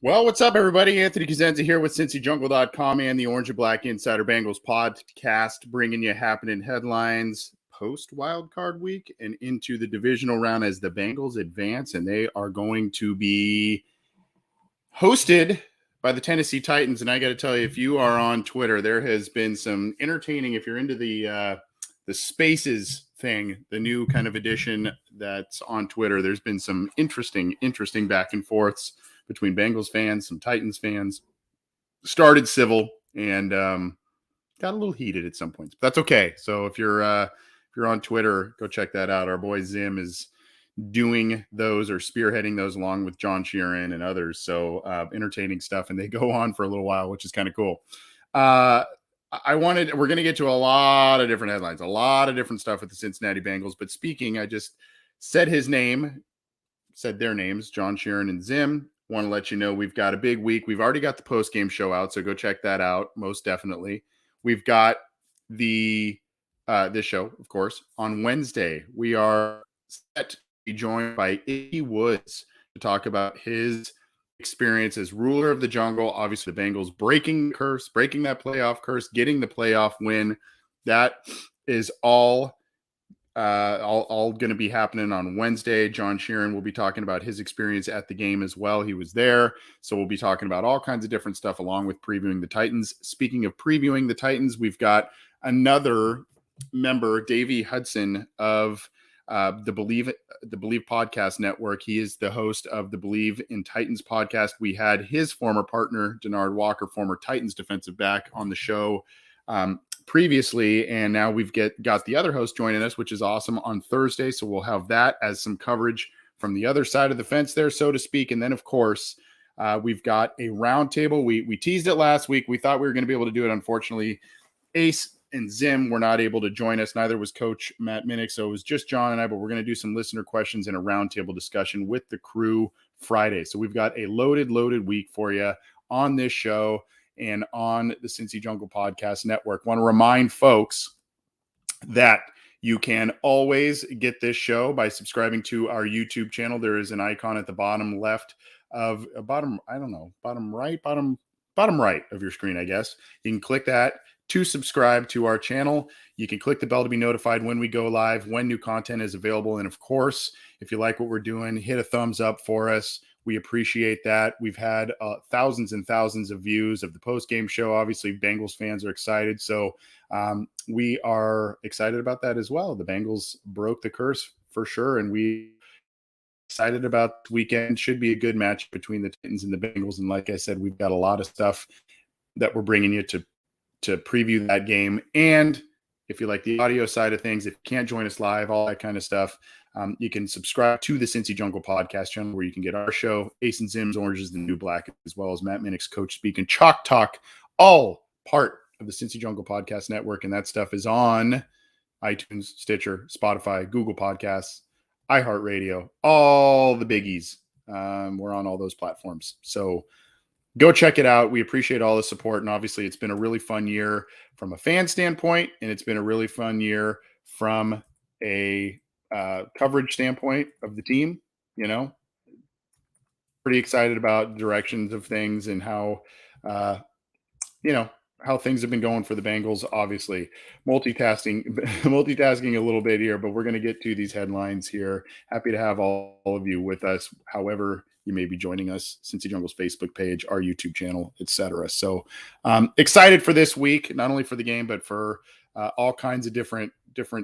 Well, what's up, everybody? Anthony Cosenza here with CincyJungle.com and the Orange and Black Insider Bengals podcast, bringing you happening headlines post Wild Card Week and into the divisional round as the Bengals advance, and they are going to be hosted by the Tennessee Titans. And I got to tell you, if you are on Twitter, there has been some entertaining. If you're into the Spaces thing, the new kind of edition that's on Twitter, there's been some interesting back and forths between Bengals fans, some Titans fans. Started civil and got a little heated at some points, but that's okay. So if you're on Twitter, go check that out. Our boy Zim is doing those or spearheading those along with John Sheeran and others. So entertaining stuff, and they go on for a little while, which is kind of cool. We're going to get to a lot of different headlines, a lot of different stuff with the Cincinnati Bengals. But speaking, I just said their names, John Sheeran and Zim. Want to let you know we've got a big week. We've already got the post-game show out, so go check that out, most definitely. We've got this show, of course, on Wednesday. We are set to be joined by Icky Woods to talk about his experience as ruler of the jungle. Obviously, the Bengals breaking that playoff curse, getting the playoff win. That is all going to be happening on Wednesday. John Sheeran will be talking about his experience at the game as well. He was there. So we'll be talking about all kinds of different stuff along with previewing the Titans. Speaking of previewing the Titans, we've got another member, Davey Hudson of the Believe Podcast Network. He is the host of the Believe in Titans podcast. We had his former partner, Denard Walker, former Titans defensive back, on the show previously, and now we've got the other host joining us, which is awesome, on Thursday. So we'll have that as some coverage from the other side of the fence there, so to speak. And then, of course, we've got a roundtable. We teased it last week. We thought we were going to be able to do it. Unfortunately, Ace and Zim were not able to join us. Neither was Coach Matt Minnick. So it was just John and I, but we're going to do some listener questions and a roundtable discussion with the crew Friday. So we've got a loaded week for you on this show and on the Cincy Jungle Podcast Network. Want to remind folks that you can always get this show by subscribing to our YouTube channel. There is an icon at the bottom left of bottom right of your screen, I guess. You can click that to subscribe to our channel. You can click the bell to be notified when we go live, when new content is available. And of course, if you like what we're doing, hit a thumbs up for us. We appreciate that. We've had thousands and thousands of views of the post-game show. Obviously, Bengals fans are excited. So we are excited about that as well. The Bengals broke the curse for sure. And we excited about the weekend. Should be a good match between the Titans and the Bengals. And like I said, we've got a lot of stuff that we're bringing you to preview that game. And if you like the audio side of things, if you can't join us live, all that kind of stuff, you can subscribe to the Cincy Jungle podcast channel, where you can get our show, Ace and Zim's Orange is the New Black, as well as Matt Minnick's Coach Speak and Chalk Talk, all part of the Cincy Jungle Podcast Network. And that stuff is on iTunes, Stitcher, Spotify, Google Podcasts, iHeartRadio, all the biggies. We're on all those platforms. So go check it out. We appreciate all the support. And obviously, it's been a really fun year from a fan standpoint, and it's been a really fun year from a coverage standpoint of the team. Pretty excited about directions of things and how things have been going for the Bengals. Obviously, multitasking a little bit here, but we're going to get to these headlines here. Happy to have all of you with us, however you may be joining us, Cincy Jungle's Facebook page, our YouTube channel, etc. So excited for this week, not only for the game, but for all kinds of different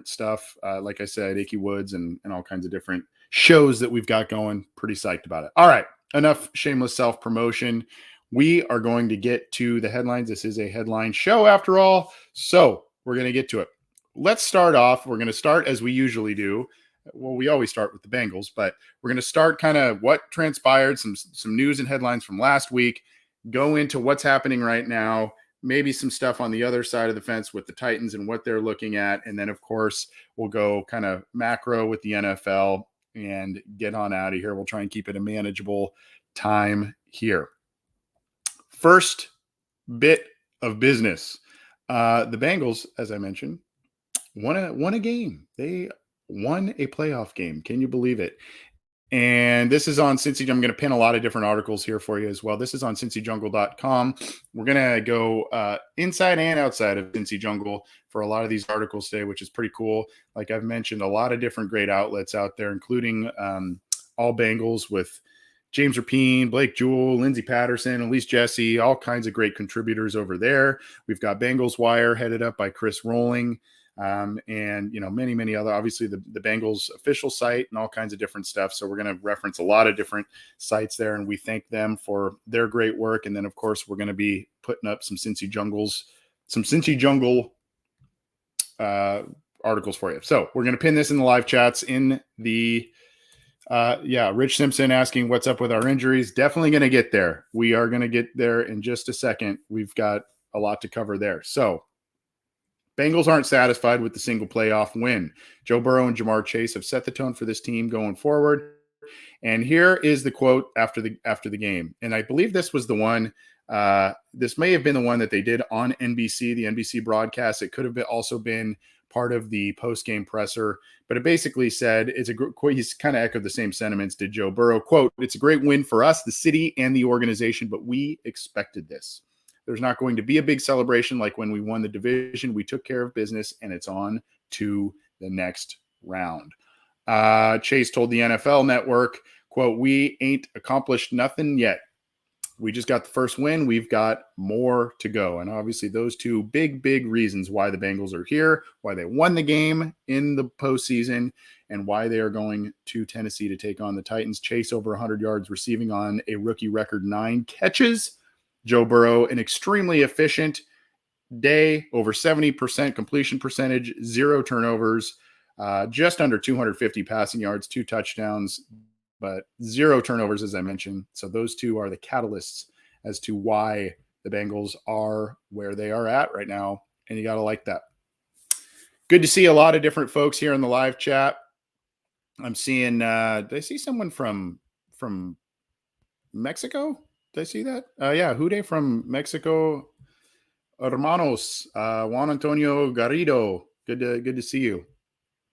stuff. Like I said, Icky Woods and all kinds of different shows that we've got going. Pretty psyched about it. All right, enough shameless self-promotion. We are going to get to the headlines. This is a headline show after all, so we're going to get to it. Let's start off. We're going to start as we usually do. Well, we always start with the Bengals, but we're going to start kind of what transpired, some news and headlines from last week, go into what's happening right now, maybe some stuff on the other side of the fence with the Titans and what they're looking at. And then, of course, we'll go kind of macro with the NFL and get on out of here. We'll try and keep it a manageable time here. First bit of business. The Bengals, as I mentioned, won a game. They won a playoff game. Can you believe it? And this is on Cincy. I'm going to pin a lot of different articles here for you as well. This is on cincyjungle.com. We're going to go inside and outside of Cincy Jungle for a lot of these articles today, which is pretty cool. Like I've mentioned, a lot of different great outlets out there, including All Bengals with James Rapine, Blake Jewell, Lindsey Patterson, Elise Jesse, all kinds of great contributors over there. We've got Bengals Wire headed up by Chris Rolling. And many other, obviously the Bengals official site and all kinds of different stuff. So we're going to reference a lot of different sites there, and we thank them for their great work. And then of course we're going to be putting up some Cincy Jungle articles for you. So we're going to pin this in the live chats in the Rich Simpson asking what's up with our injuries. Definitely going to get there. We are going to get there in just a second. We've got a lot to cover there. So Bengals aren't satisfied with the single playoff win. Joe Burrow and Jamar Chase have set the tone for this team going forward. And here is the quote after the game. And I believe this was the one. This may have been the one that they did on NBC, the NBC broadcast. It could have also been part of the post-game presser. But it basically said, he's kind of echoed the same sentiments did Joe Burrow. Quote, "It's a great win for us, the city, and the organization, but we expected this. There's not going to be a big celebration like when we won the division. We took care of business, and it's on to the next round." Chase told the NFL Network, quote, "We ain't accomplished nothing yet. We just got the first win. We've got more to go." And obviously those two big reasons why the Bengals are here, why they won the game in the postseason, and why they are going to Tennessee to take on the Titans. Chase over 100 yards receiving on a rookie record 9 catches. Joe Burrow, an extremely efficient day, over 70% completion percentage, 0 turnovers, just under 250 passing yards, 2 touchdowns, but 0 turnovers, as I mentioned. So those two are the catalysts as to why the Bengals are where they are at right now, and you got to like that. Good to see a lot of different folks here in the live chat. I'm seeing, did I see someone from Mexico? Did I see that? Yeah, Hude from Mexico. Hermanos, Juan Antonio Garrido. Good to see you.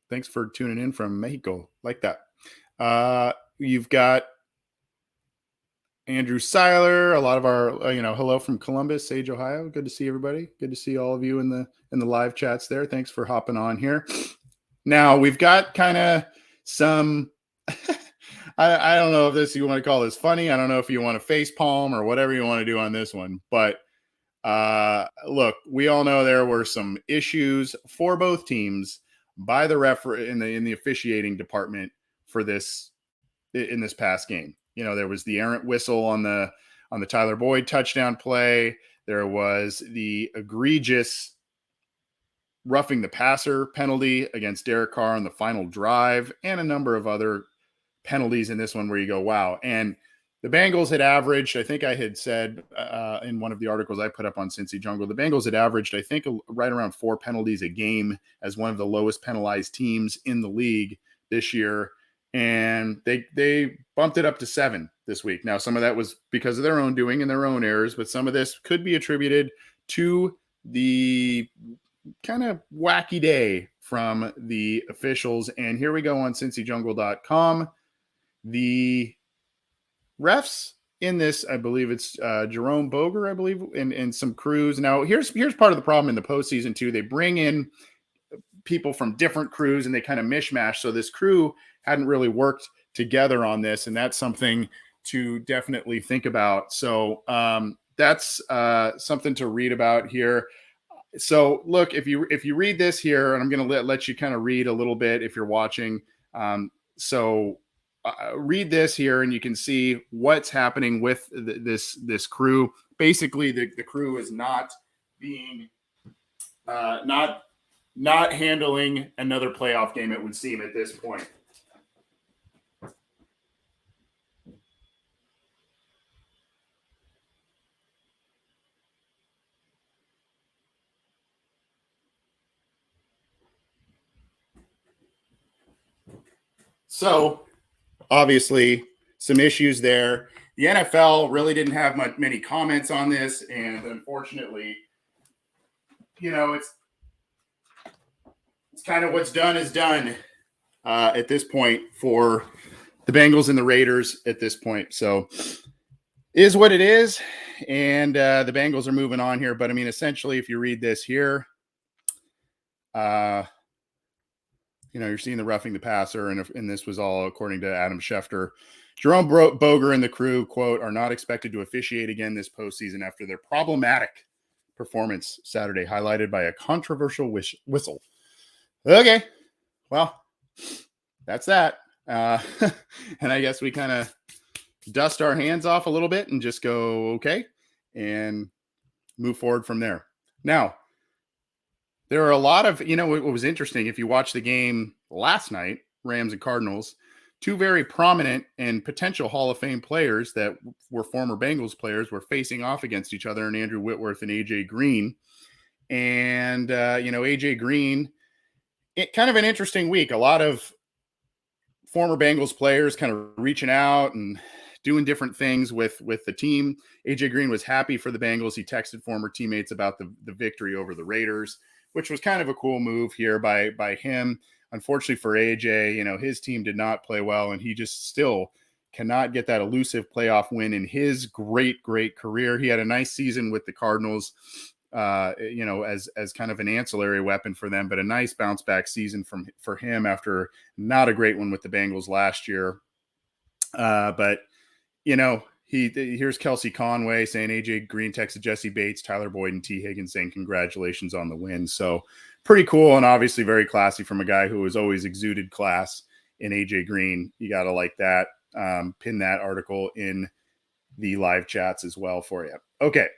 Thanks for tuning in from Mexico. Like that. You've got Andrew Seiler, a lot of our, hello from Columbus, Sage, Ohio. Good to see everybody. Good to see all of you in the live chats there. Thanks for hopping on here. Now we've got kind of some. I don't know if you want to call this funny. I don't know if you want to face palm or whatever you want to do on this one. But look, we all know there were some issues for both teams by the referee in the officiating department for this in this past game. There was the errant whistle on the Tyler Boyd touchdown play. There was the egregious roughing the passer penalty against Derek Carr on the final drive, and a number of other penalties in this one where you go, wow. And the Bengals had averaged, I think I had said in one of the articles I put up on Cincy Jungle, the Bengals had averaged, I think, right around 4 penalties a game as one of the lowest penalized teams in the league this year. And they bumped it up to 7 this week. Now, some of that was because of their own doing and their own errors, but some of this could be attributed to the kind of wacky day from the officials. And here we go on cincyjungle.com. The refs in this, I believe it's Jerome Boger, I believe, and some crews. Now, here's part of the problem in the postseason too. They bring in people from different crews and they kind of mishmash. So this crew hadn't really worked together on this, and that's something to definitely think about. So that's something to read about here. So look, if you read this here, and I'm going to let you kind of read a little bit if you're watching. Read this here, and you can see what's happening with this crew. Basically, the crew is not being not handling another playoff game, it would seem, at this point. So, obviously, some issues there. The NFL really didn't have many comments on this, and unfortunately, it's kind of what's done is done at this point for the Bengals and the Raiders at this point. So is what it is. And the Bengals are moving on here. But I mean, essentially, if you read this here, you're seeing the roughing the passer. And this was all according to Adam Schefter. Jerome Boger and the crew, quote, are not expected to officiate again this postseason after their problematic performance Saturday, highlighted by a controversial whistle. Okay, well, that's that. And I guess we kind of dust our hands off a little bit and just go, okay, and move forward from there. Now, there are a lot of, what was interesting, if you watch the game last night, Rams and Cardinals, two very prominent and potential Hall of Fame players that were former Bengals players were facing off against each other, and Andrew Whitworth and AJ Green. And, AJ Green, kind of an interesting week. A lot of former Bengals players kind of reaching out and doing different things with the team. AJ Green was happy for the Bengals. He texted former teammates about the victory over the Raiders, which was kind of a cool move here by him. Unfortunately for AJ, his team did not play well, and he just still cannot get that elusive playoff win in his great career. He had a nice season with the Cardinals, as kind of an ancillary weapon for them, but a nice bounce back season for him after not a great one with the Bengals last year. But here's Kelsey Conway saying AJ Green texted Jesse Bates, Tyler Boyd, and T. Higgins saying congratulations on the win. So pretty cool, and obviously very classy from a guy who has always exuded class in AJ Green. You got to like that. Pin that article in the live chats as well for you. Okay.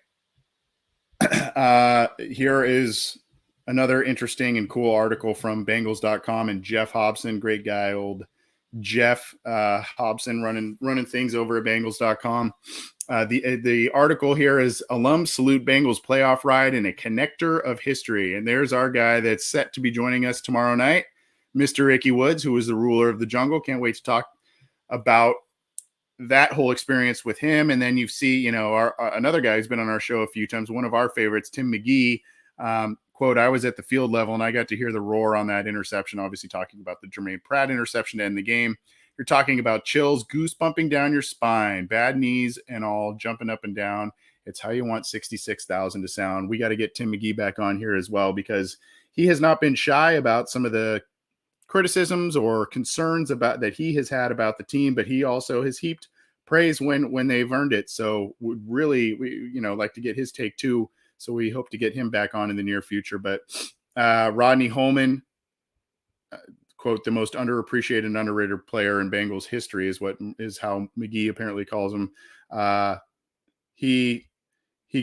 Here is another interesting and cool article from Bengals.com and Jeff Hobson, great guy, old Jeff Hobson running things over at Bengals.com. The article here is Alums Salute Bengals Playoff Ride in a Connector of History. And there's our guy that's set to be joining us tomorrow night, Mr. Ricky Woods, who is the ruler of the jungle. Can't wait to talk about that whole experience with him. And then you see, another guy who's been on our show a few times, one of our favorites, Tim McGee, quote, I was at the field level and I got to hear the roar on that interception, obviously talking about the Jermaine Pratt interception to end the game. You're talking about chills, goose bumping down your spine, bad knees and all, jumping up and down. It's how you want 66,000 to sound. We got to get Tim McGee back on here as well, because he has not been shy about some of the criticisms or concerns about that he has had about the team, but he also has heaped praise when they've earned it. So would really, like to get his take too. So we hope to get him back on in the near future. But Rodney Holman, quote, the most underappreciated and underrated player in Bengals history is how McGee apparently calls him. He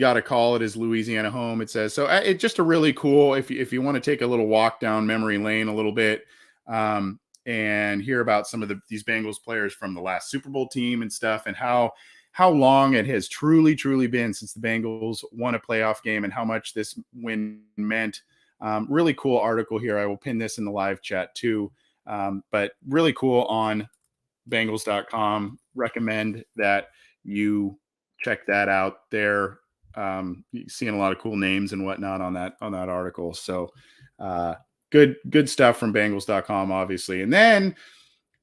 got a call at his Louisiana home, it says. So it's just a really cool, if you want to take a little walk down memory lane a little bit, and hear about some of these Bengals players from the last Super Bowl team and stuff, and how long it has truly been since the Bengals won a playoff game and how much this win meant. Really cool article here. I will pin this in the live chat too. But really cool on Bengals.com. Recommend that you check that out there. Seeing a lot of cool names and whatnot on that article. So good stuff from Bengals.com, obviously. And then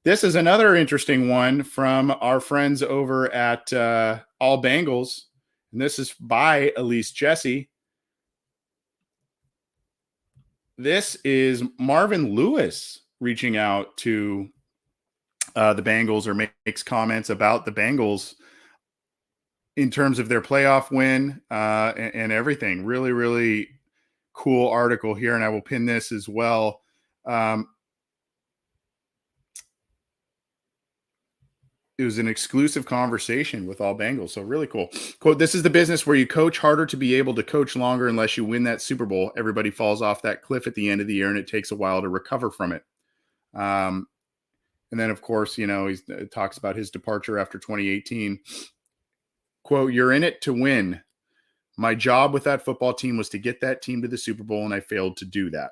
this is another interesting one from our friends over at All Bengals. And this is by Elise Jesse. This is Marvin Lewis reaching out to the Bengals, or makes comments about the Bengals in terms of their playoff win and everything. Really cool article here, and I will pin this as well. It was an exclusive conversation with All Bengals, so really cool. Quote, this is the business where you coach harder to be able to coach longer. Unless you win that Super Bowl, everybody falls off that cliff at the end of the year, and it takes a while to recover from it. And then, of course, he talks about his departure after 2018. Quote, you're in it to win. My job with that football team was to get that team to the Super Bowl, and I failed to do that.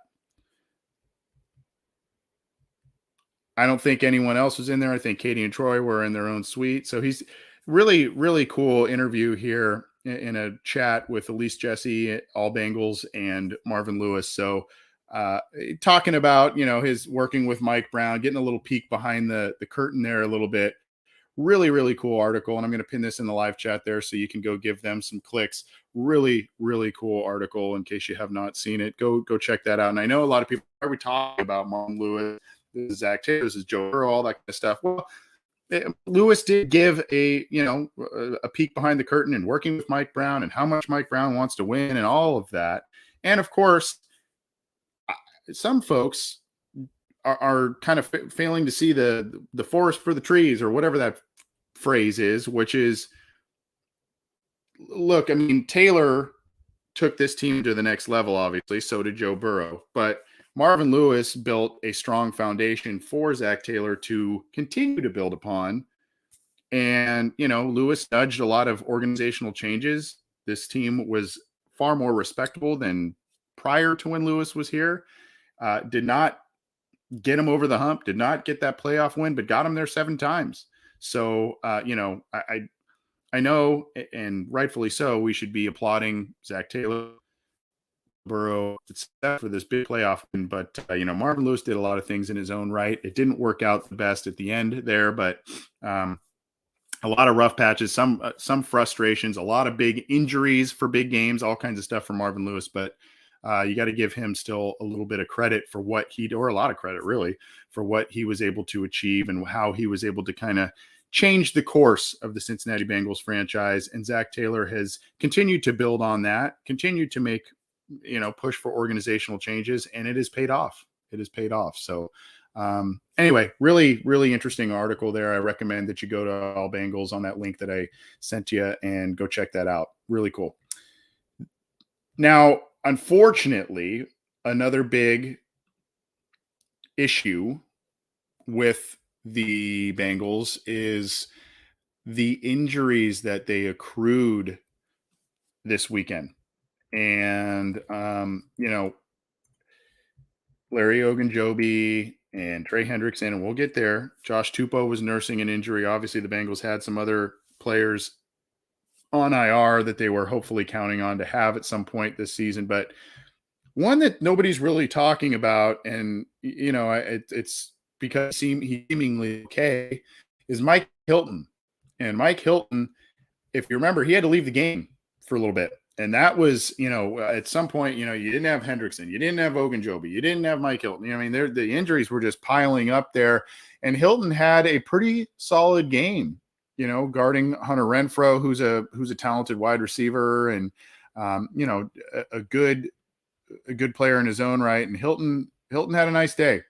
I don't think anyone else was in there. I think Katie and Troy were in their own suite. So he's really cool interview here in a chat with Elise Jesse, All Bengals, and Marvin Lewis. So talking about, his working with Mike Brown, getting a little peek behind the curtain there a little bit. Really, really cool article. And I'm going to pin this in the live chat there so you can go give them some clicks. Really, really cool article. In case you have not seen it, go check that out. And I know a lot of people are we talking about Marvin Lewis, this is Zach Taylor, this is Joe Burrow, all that kind of stuff. Well, Lewis did give a peek behind the curtain and working with Mike Brown and how much Mike Brown wants to win and all of that. And of course, some folks are kind of failing to see the forest for the trees, or whatever that phrase is, which is, look, I mean, Taylor took this team to the next level, obviously. So did Joe Burrow. But Marvin Lewis built a strong foundation for Zach Taylor to continue to build upon. And, Lewis nudged a lot of organizational changes. This team was far more respectable than prior to when Lewis was here. Did not get him over the hump, did not get that playoff win, but got him there 7 times. So, I know, and rightfully so, we should be applauding Zach Taylor, Burrow, for this big playoff win. But, Marvin Lewis did a lot of things in his own right. It didn't work out the best at the end there, but a lot of rough patches, some frustrations, a lot of big injuries for big games, all kinds of stuff for Marvin Lewis. But you got to give him still a little bit of credit for what or a lot of credit really, for what he was able to achieve and how he was able to kind of change the course of the Cincinnati Bengals franchise. And Zach Taylor has continued to build on that, continued to make, push for organizational changes, and it has paid off. It has paid off. So anyway, really, really interesting article there. I recommend that you go to All Bengals on that link that I sent you and go check that out. Really cool. Now, unfortunately, another big issue with the Bengals is the injuries that they accrued this weekend. And, Larry Ogunjobi and Trey Hendrickson, and we'll get there. Josh Tupou was nursing an injury. Obviously, the Bengals had some other players on IR that they were hopefully counting on to have at some point this season. But one that nobody's really talking about, and, it's because he's seemingly okay, is Mike Hilton. And Mike Hilton, if you remember, he had to leave the game for a little bit. And that was, at some point, you didn't have Hendrickson, you didn't have Ogunjobi, you didn't have Mike Hilton. I mean, the injuries were just piling up there. And Hilton had a pretty solid game, guarding Hunter Renfrow, who's a talented wide receiver and, a good player in his own right. And Hilton had a nice day.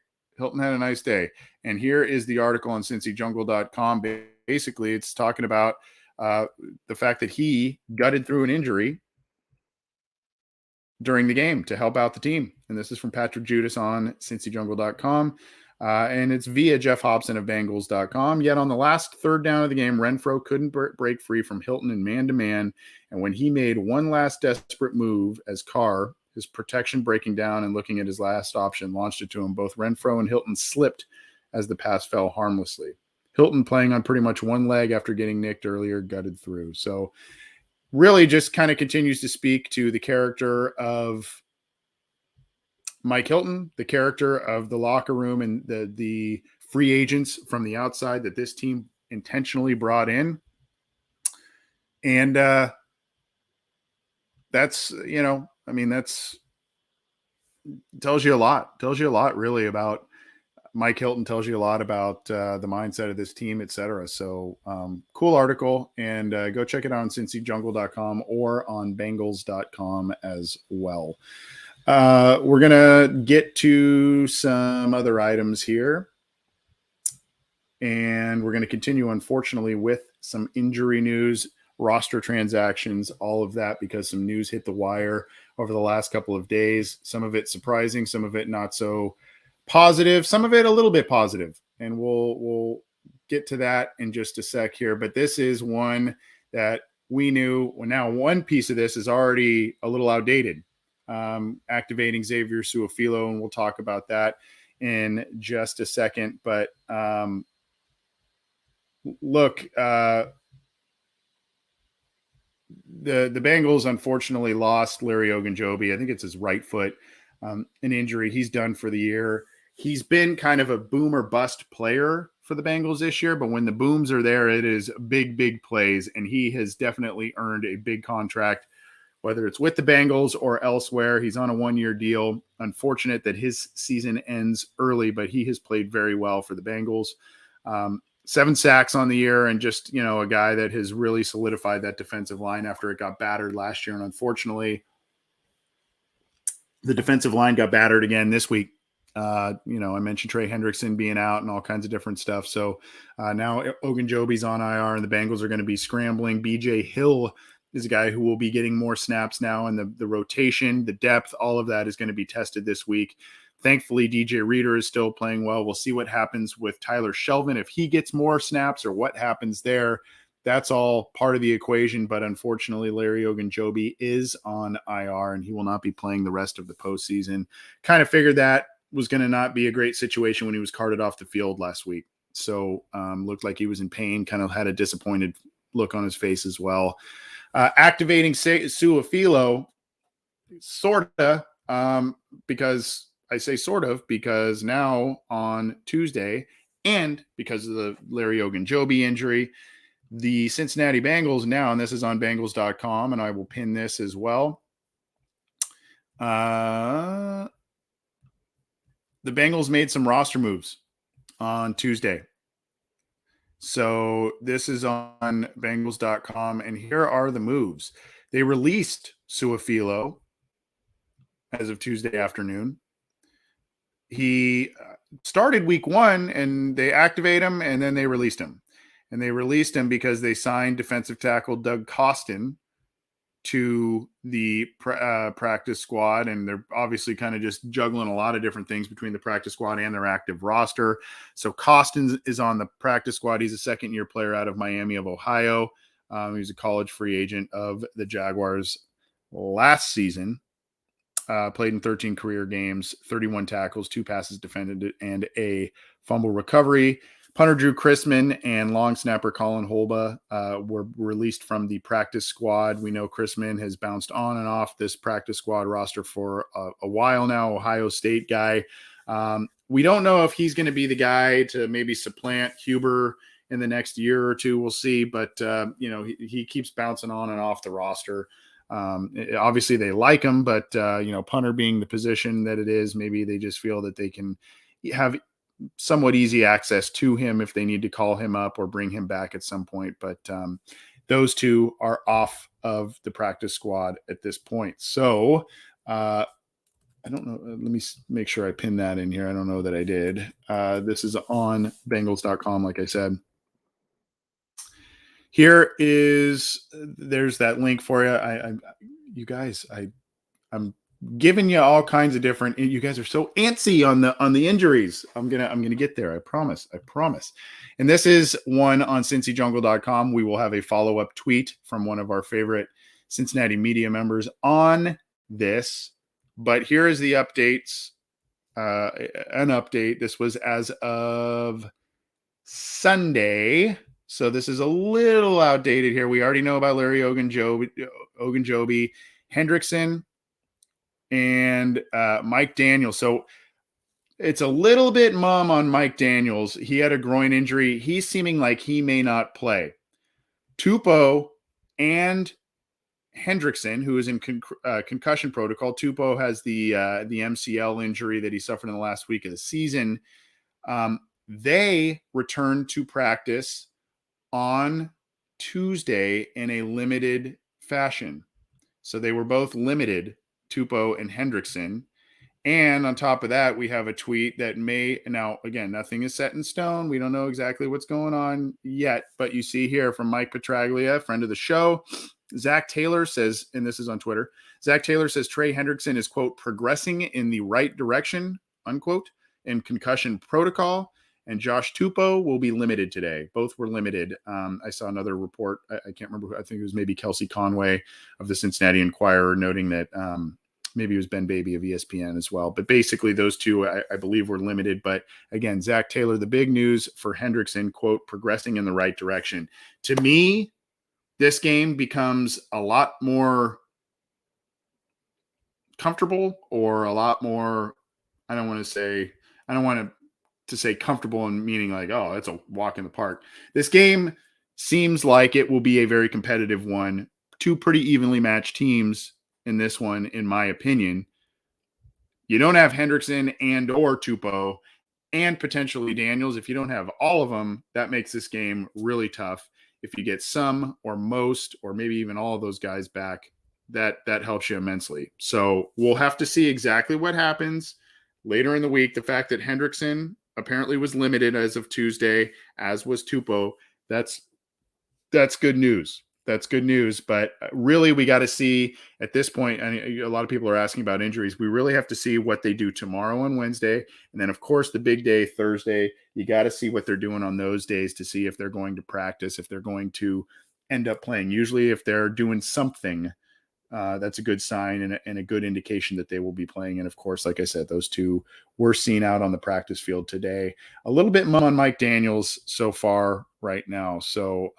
And here is the article on CincyJungle.com. Basically, it's talking about the fact that he gutted through an injury during the game to help out the team. And this is from Patrick Judas on CincyJungle.com. And it's via Jeff Hobson of Bengals.com. Yet on the last third down of the game, Renfrow couldn't break free from Hilton in man-to-man. And when he made one last desperate move as Carr, his protection breaking down and looking at his last option, launched it to him, both Renfrow and Hilton slipped as the pass fell harmlessly. Hilton, playing on pretty much one leg after getting nicked earlier, gutted through. So really just kind of continues to speak to the character of Mike Hilton, the character of the locker room, and the free agents from the outside that this team intentionally brought in. And that's, that's tells you a lot really about Mike Hilton, tells you a lot about the mindset of this team, etc. So cool article, and go check it out on CincyJungle.com or on Bengals.com as well. We're going to get to some other items here, and we're going to continue, unfortunately, with some injury news, roster transactions, all of that, because some news hit the wire over the last couple of days. Some of it surprising, some of it not so positive, some of it a little bit positive, and we'll get to that in just a sec here. But this is one that we knew. Well, now one piece of this is already a little outdated, activating Xavier Su'a-Filo, and we'll talk about that in just a second. But look, the Bengals unfortunately lost Larry Ogunjobi. I think it's his right foot. an injury. He's done for the year. He's been kind of a boom or bust player for the Bengals this year, but when the booms are there, it is big, big plays, and he has definitely earned a big contract, whether it's with the Bengals or elsewhere. He's on a one-year deal. Unfortunate that his season ends early, but he has played very well for the Bengals. 7 sacks on the year, and just, a guy that has really solidified that defensive line after it got battered last year. And unfortunately, the defensive line got battered again this week. I mentioned Trey Hendrickson being out and all kinds of different stuff. So now Ogunjobi's on IR, and the Bengals are going to be scrambling. BJ Hill is a guy who will be getting more snaps now, and the rotation, the depth, all of that is going to be tested this week. Thankfully, DJ Reader is still playing well. We'll see what happens with Tyler Shelvin, if he gets more snaps or what happens there. That's all part of the equation, but unfortunately, Larry Ogunjobi is on IR, and he will not be playing the rest of the postseason. Kind of figured that was going to not be a great situation when he was carted off the field last week. So looked like he was in pain, kind of had a disappointed look on his face as well. Activating Suafilo, sort of, because I say sort of because now on Tuesday, and because of the Larry Ogunjobi injury, the Cincinnati Bengals now, and this is on Bengals.com, and I will pin this as well. The Bengals made some roster moves on Tuesday. So this is on Bengals.com, and here are the moves. They released Suafilo as of Tuesday afternoon. He started week 1, and they activate him, and then they released him. And they released him because they signed defensive tackle Doug Costin to the practice squad. And they're obviously kind of just juggling a lot of different things between the practice squad and their active roster. So Costin is on the practice squad. He's a second-year player out of Miami of Ohio. He was a college free agent of the Jaguars last season. Played in 13 career games, 31 tackles, 2 passes defended, and a fumble recovery. Punter Drew Chrisman and long snapper Colin Holba were released from the practice squad. We know Chrisman has bounced on and off this practice squad roster for a while now, Ohio State guy. We don't know if he's going to be the guy to maybe supplant Huber in the next year or two. We'll see, but he keeps bouncing on and off the roster. Obviously they like him, but punter being the position that it is, maybe they just feel that they can have somewhat easy access to him if they need to call him up or bring him back at some point. But those two are off of the practice squad at this point. So I don't know. Let me make sure I pin that in here. I don't know that I did. This is on Bengals.com, like I said. There's that link for you. You guys, I'm giving you all kinds of different. You guys are so antsy on the injuries. I'm gonna get there. I promise. And this is one on CincyJungle.com. We will have a follow-up tweet from one of our favorite Cincinnati media members on this. But here is the updates. An update. This was as of Sunday. So this is a little outdated here. We already know about Larry Ogunjobi, Hendrickson, and Mike Daniels. So it's a little bit mum on Mike Daniels. He had a groin injury. He's seeming like he may not play. Tupou and Hendrickson, who is in concussion protocol. Tupou has the MCL injury that he suffered in the last week of the season. They returned to practice on Tuesday in a limited fashion. So they were both limited, Tupou and Hendrickson. And on top of that, we have a tweet that now again, nothing is set in stone. We don't know exactly what's going on yet, but you see here from Mike Petraglia, friend of the show, Zach Taylor says, and this is on Twitter, Zach Taylor says Trey Hendrickson is, quote, progressing in the right direction, unquote, in concussion protocol. And Josh Tupou will be limited today. Both were limited. I saw another report. I can't remember. I think it was maybe Kelsey Conway of the Cincinnati Enquirer noting that maybe it was Ben Baby of ESPN as well. But basically those two, I believe, were limited. But again, Zach Taylor, the big news for Hendrickson, quote, progressing in the right direction. To me, this game becomes a lot more comfortable or a lot more. I don't want to say comfortable in meaning like, oh, it's a walk in the park. This game seems like it will be a very competitive one. Two pretty evenly matched teams in this one, in my opinion. You don't have Hendrickson and or Tupou and potentially Daniels. If you don't have all of them, that makes this game really tough. If you get some or most or maybe even all of those guys back, that helps you immensely. So we'll have to see exactly what happens later in the week. The fact that Hendrickson apparently was limited as of Tuesday, as was Tupou, that's good news. That's good news. But really, we got to see at this point, and a lot of people are asking about injuries. We really have to see what they do tomorrow and Wednesday. And then, of course, the big day, Thursday, you got to see what they're doing on those days to see if they're going to practice, if they're going to end up playing. Usually, if they're doing something, that's a good sign and a good indication that they will be playing. And, of course, like I said, those two were seen out on the practice field today. A little bit on Mike Daniels so far right now. So,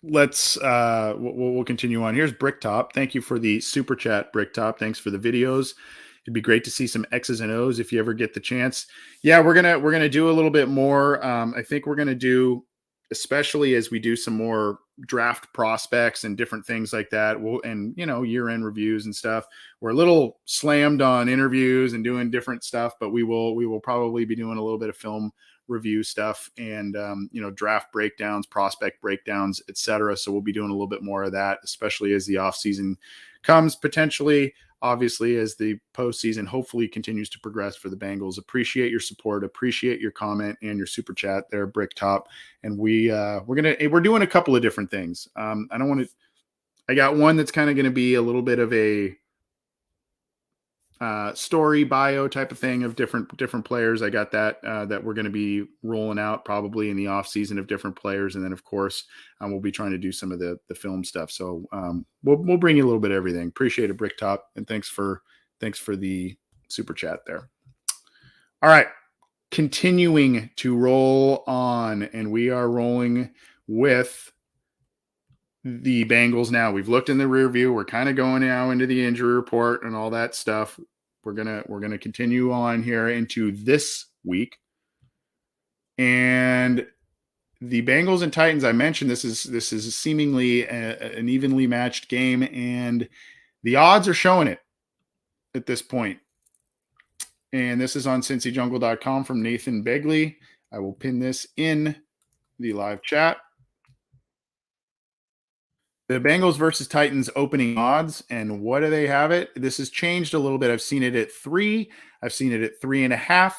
we'll continue on. Here's Bricktop. Thank you for the super chat, Bricktop. Thanks for the videos. It'd be great to see some X's and O's if you ever get the chance. Yeah, we're gonna do a little bit more. I think we're gonna do, especially as we do some more draft prospects and different things like that. And year-end reviews and stuff. We're a little slammed on interviews and doing different stuff, but we will probably be doing a little bit of film review stuff and draft breakdowns, prospect breakdowns, etc. So we'll be doing a little bit more of that, especially as the offseason comes, potentially, obviously, as the postseason hopefully continues to progress for the Bengals. Appreciate your support, appreciate your comment and your super chat there, Bricktop. And we're doing a couple of different things. I got one that's kind of going to be a little bit of a story bio type of thing of different players. I got that we're going to be rolling out probably in the off season of different players. And then of course we'll be trying to do some of the film stuff. So we'll bring you a little bit of everything. Appreciate it, Bricktop. And thanks for the super chat there. All right. Continuing to roll on, and we are rolling with the Bengals now. We've looked in the rear view. We're kind of going now into the injury report and all that stuff. We're gonna continue on here into this week. And the Bengals and Titans, I mentioned this is seemingly an evenly matched game, and the odds are showing it at this point. And this is on CincyJungle.com from Nathan Begley. I will pin this in the live chat. The Bengals versus Titans opening odds, and what do they have it? This has changed a little bit. I've seen it at 3. I've seen it at 3.5,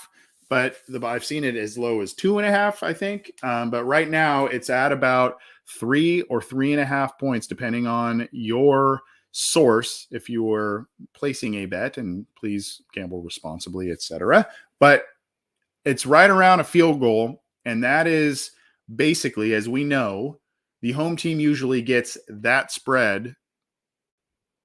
but I've seen it as low as 2.5, I think. But right now it's at about 3 or 3.5 points, depending on your source. If you were placing a bet, and please gamble responsibly, etc. But it's right around a field goal, and that is basically, as we know, the home team usually gets that spread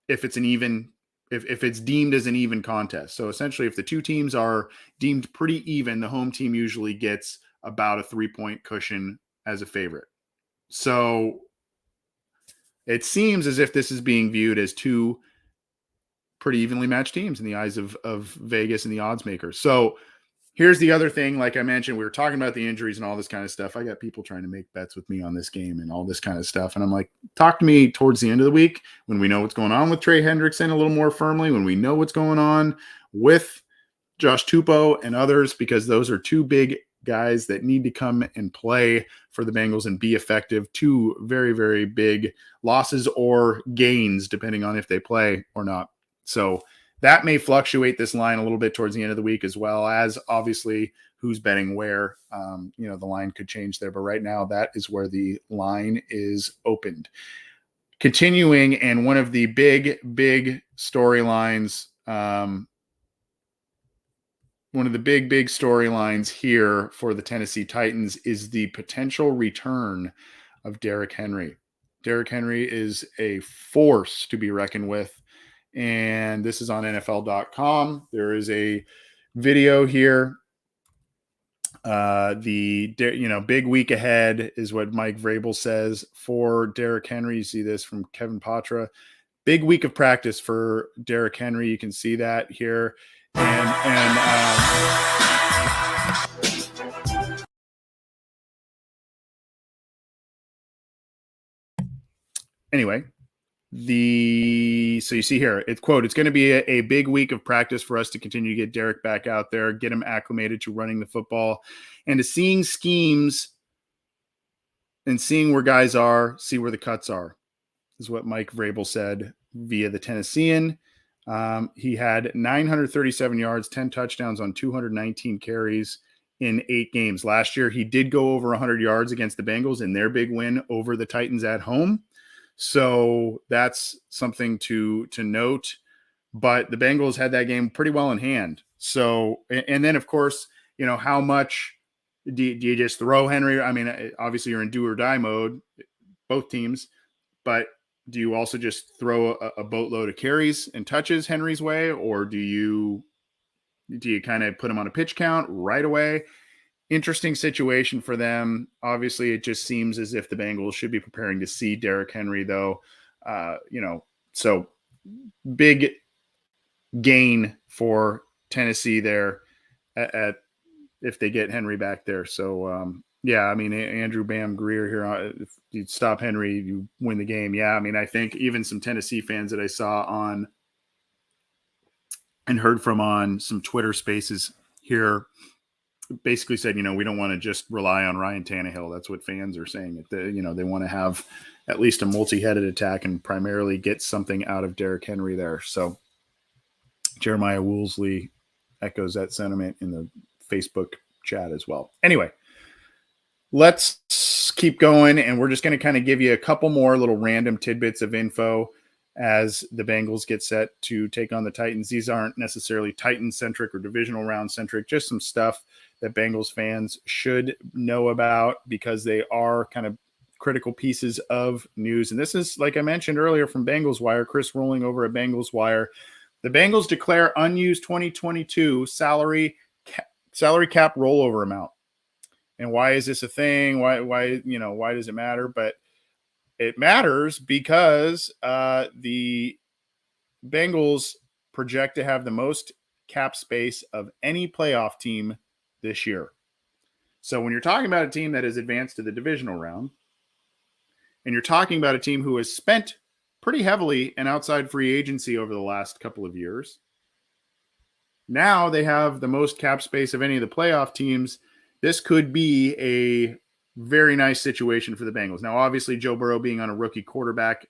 if it's if it's deemed as an even contest. So essentially, if the two teams are deemed pretty even, the home team usually gets about a 3-point cushion as a favorite. So it seems as if this is being viewed as two pretty evenly matched teams in the eyes of Vegas and the odds makers. So here's the other thing. Like I mentioned, we were talking about the injuries and all this kind of stuff. I got people trying to make bets with me on this game and all this kind of stuff. And I'm like, talk to me towards the end of the week when we know what's going on with Trey Hendrickson a little more firmly, when we know what's going on with Josh Tupou and others, because those are two big guys that need to come and play for the Bengals and be effective. Two very, very big losses or gains, depending on if they play or not. So that may fluctuate this line a little bit towards the end of the week, as well as obviously who's betting where. The line could change there, but right now that is where the line is opened. Continuing, and one of the big storylines, one of the big storylines here for the Tennessee Titans is the potential return of Derrick Henry. Derrick Henry is a force to be reckoned with. And this is on NFL.com. There is a video here. Big week ahead is what Mike Vrabel says for Derrick Henry. You see this from Kevin Patra. big week of practice for Derrick Henry. You can see that here. Anyway, so you see here, it's going to be a big week of practice for us to continue to get Derrick back out there, get him acclimated to running the football and to seeing schemes and seeing where guys are, see where the cuts are, is what Mike Vrabel said via the Tennessean. He had 937 yards, 10 touchdowns on 219 carries in 8 games. Last year, he did go over 100 yards against the Bengals in their big win over the Titans at home. So that's something to note. But the Bengals had that game pretty well in hand. So, and then, of course, how much do you just throw Henry? I mean, obviously you're in do or die mode, both teams, but do you also just throw a boatload of carries and touches Henry's way, or do you kind of put him on a pitch count right away? Interesting situation for them. Obviously, it just seems as if the Bengals should be preparing to see Derrick Henry, though. So big gain for Tennessee there at if they get Henry back there. So, yeah, I mean, Andrew Bam Greer here, if you stop Henry, you win the game. Yeah, I mean, I think even some Tennessee fans that I saw on and heard from on some Twitter spaces here basically said, we don't want to just rely on Ryan Tannehill. That's what fans are saying. They want to have at least a multi-headed attack and primarily get something out of Derrick Henry there. So Jeremiah Woolsey echoes that sentiment in the Facebook chat as well. Anyway, let's keep going, and we're just going to kind of give you a couple more little random tidbits of info as the Bengals get set to take on the Titans. These aren't necessarily Titan-centric or divisional round-centric, just some stuff that Bengals fans should know about because they are kind of critical pieces of news. And this is, like I mentioned earlier, from Bengals Wire, Chris Rolling over at Bengals Wire. The Bengals declare unused 2022 salary cap rollover amount. And why is this a thing? Why does it matter? But it matters because the Bengals project to have the most cap space of any playoff team this year. So when you're talking about a team that has advanced to the divisional round, and you're talking about a team who has spent pretty heavily in outside free agency over the last couple of years, now they have the most cap space of any of the playoff teams. This could be a very nice situation for the Bengals. Now, obviously, Joe Burrow being on a rookie quarterback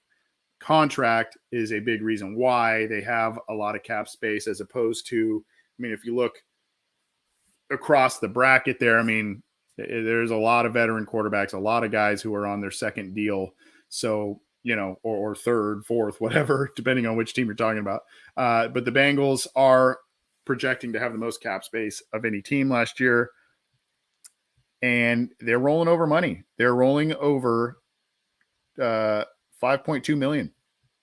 contract is a big reason why they have a lot of cap space as opposed to, if you look across the bracket there, there's a lot of veteran quarterbacks, a lot of guys who are on their second deal. So, or third, fourth, whatever, depending on which team you're talking about. But the Bengals are projecting to have the most cap space of any team last year. And they're rolling over money. They're rolling over $5.2 million,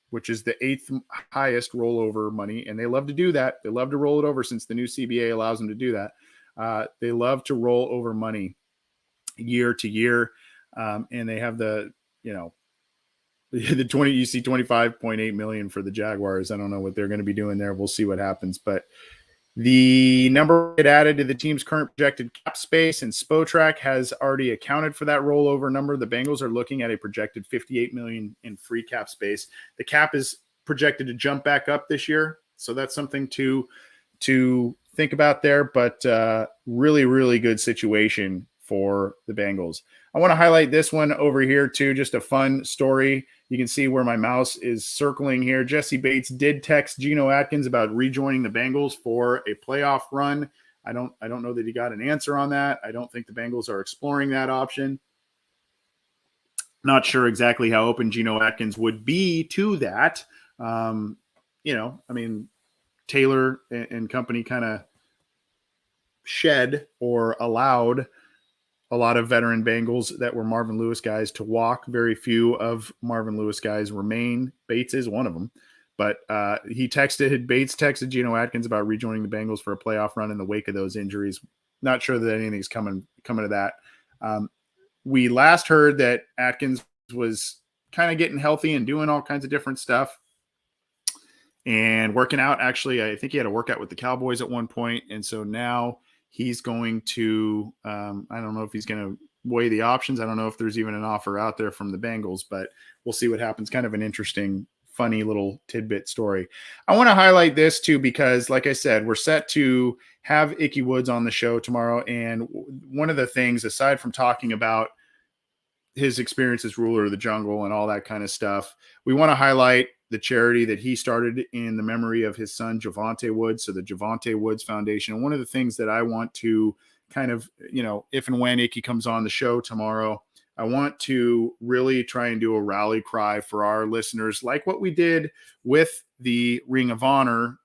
which is the 8th highest rollover money. And they love to do that. They love to roll it over since the new CBA allows them to do that. They love to roll over money year to year. And they have the 20, you see $25.8 million for the Jaguars. I don't know what they're going to be doing there. We'll see what happens. But the number it added to the team's current projected cap space, and Spotrac has already accounted for that rollover number. The Bengals are looking at a projected $58 million in free cap space. The cap is projected to jump back up this year, so that's something to think about there. But really, really good situation for the Bengals. I want to highlight this one over here too, just a fun story. You can see where my mouse is circling here. Jesse Bates did text Geno Atkins about rejoining the Bengals for a playoff run. I don't know that he got an answer on that. I don't think the Bengals are exploring that option. Not sure exactly how open Geno Atkins would be to that. Taylor and company kind of shed or allowed a lot of veteran Bengals that were Marvin Lewis guys to walk. Very few of Marvin Lewis guys remain. Bates is one of them. But Bates texted Geno Atkins about rejoining the Bengals for a playoff run in the wake of those injuries. Not sure that anything's coming to that. We last heard that Atkins was kind of getting healthy and doing all kinds of different stuff. and working out. Actually, I think he had a workout with the Cowboys at one point, and so now he's going to. I don't know if he's going to weigh the options. I don't know if there's even an offer out there from the Bengals, but we'll see what happens. Kind of an interesting, funny little tidbit story. I want to highlight this too because, like I said, we're set to have Ickey Woods on the show tomorrow, and one of the things, aside from talking about his experience as ruler of the jungle and all that kind of stuff, we want to highlight the charity that he started in the memory of his son, Javonte Woods. So the Javonte Woods Foundation. And one of the things that I want to kind of, if and when Ickey comes on the show tomorrow, I want to really try and do a rally cry for our listeners, like what we did with the Ring of Honor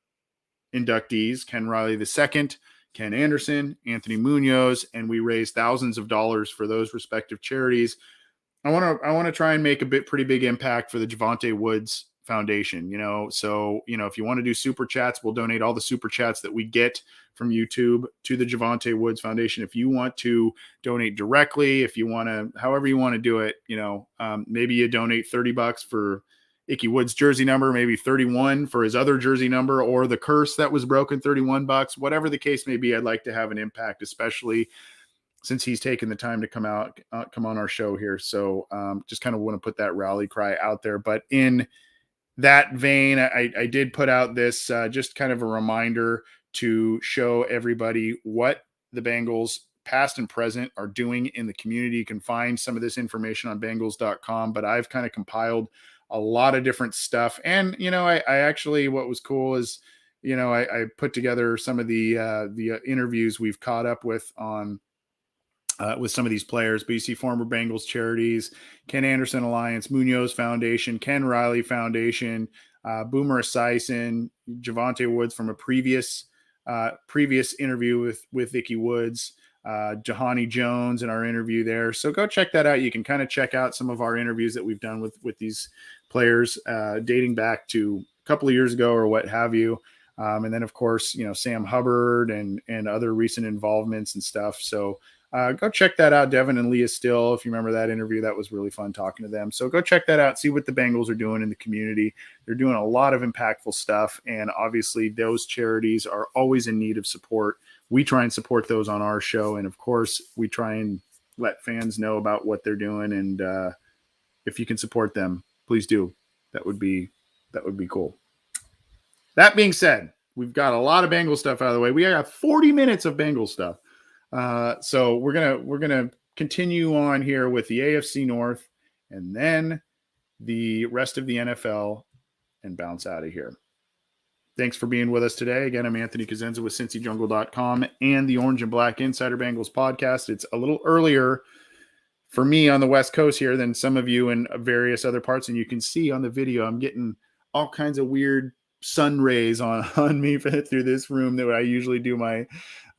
inductees, Ken Riley II, Ken Anderson, Anthony Munoz, and we raised thousands of dollars for those respective charities. I want to try and make a pretty big impact for the Javonte Woods Foundation, So, if you want to do super chats, we'll donate all the super chats that we get from YouTube to the Javonte Woods Foundation. If you want to donate directly, if you want to, however you want to do it, maybe you donate $30 for Ickey Woods jersey number, maybe 31 for his other jersey number, or the curse that was broken, $31, whatever the case may be. I'd like to have an impact, especially since he's taken the time to come on our show here. So just kind of want to put that rally cry out there. But in that vein, I did put out this just kind of a reminder to show everybody what the Bengals past and present are doing in the community. You can find some of this information on Bengals.com, but I've kind of compiled a lot of different stuff. And, I actually, what was cool is, I put together some of the interviews we've caught up with some of these players, but you see former Bengals charities, Ken Anderson Alliance, Munoz Foundation, Ken Riley Foundation, Boomer Esiason, Javonte Woods from a previous interview with Ickey Woods, Jahani Jones in our interview there. So go check that out. You can kind of check out some of our interviews that we've done with these players dating back to a couple of years ago or what have you. And then, of course, Sam Hubbard and other recent involvements and stuff. So go check that out. Devin and Leah Still, if you remember that interview, that was really fun talking to them. So go check that out. See what the Bengals are doing in the community. They're doing a lot of impactful stuff. And obviously those charities are always in need of support. We try and support those on our show. And of course, we try and let fans know about what they're doing. And if you can support them, please do. That would be cool. That being said, we've got a lot of Bengals stuff out of the way. We got 40 minutes of Bengals stuff. So we're gonna continue on here with the AFC North and then the rest of the NFL and bounce out of here. Thanks for being with us today. Again, I'm Anthony Cosenza with CincyJungle.com and the Orange and Black Insider Bengals podcast. It's a little earlier for me on the West Coast here than some of you in various other parts, and you can see on the video I'm getting all kinds of weird sun rays on me through this room that I usually do my